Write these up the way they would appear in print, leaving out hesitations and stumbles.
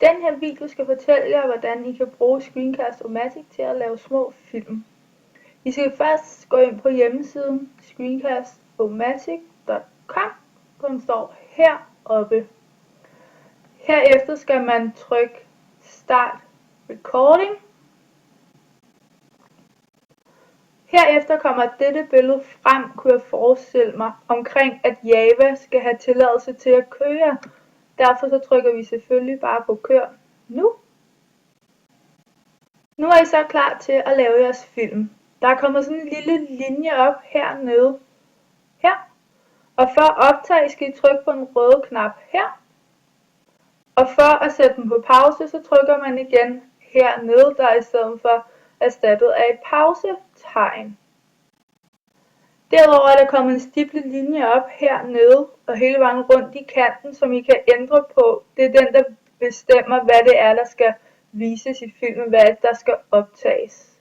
Den her video skal fortælle jer, hvordan I kan bruge Screencast-O-Matic til at lave små film. I skal først gå ind på hjemmesiden screencast-o-matic.com, som står heroppe. Herefter skal man trykke Start Recording. Herefter kommer dette billede frem, kunne jeg forestille mig, omkring at Java skal have tilladelse til at køre. Derfor så trykker vi selvfølgelig bare på kør nu. Nu er I så klar til at lave jeres film. Der er kommet sådan en lille linje op hernede. Her. Og for at optage skal I trykke på den røde knap her. Og for at sætte den på pause, så trykker man igen hernede, der i stedet for erstattet af et pausetegn. Derudover er der kommet en stiplet linje op hernede og hele vejen rundt i kanten, som I kan ændre på. Det er den, der bestemmer, hvad det er, der skal vises i filmen, hvad der skal optages.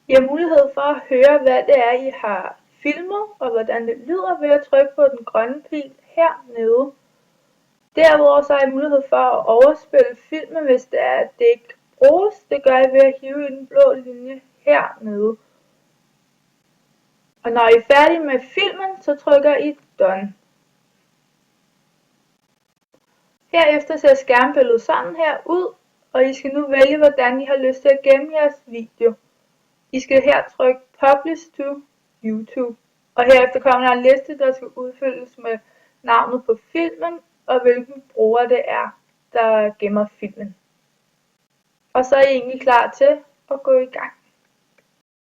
I har mulighed for at høre, hvad det er, I har filmet, og hvordan det lyder ved at trykke på den grønne pil hernede. Derudover så har I mulighed for at overspille filmen, hvis det er, at det ikke bruges. Det gør I ved at hive i den blå linje hernede. Og når I er færdige med filmen, så trykker I Done. Herefter ser skærmbilledet sådan her ud, og I skal nu vælge, hvordan I har lyst til at gemme jeres video. I skal her trykke Publish to YouTube, og herefter kommer der en liste, der skal udfyldes med navnet på filmen, og hvilken bruger det er, der gemmer filmen. Og så er I egentlig klar til at gå i gang.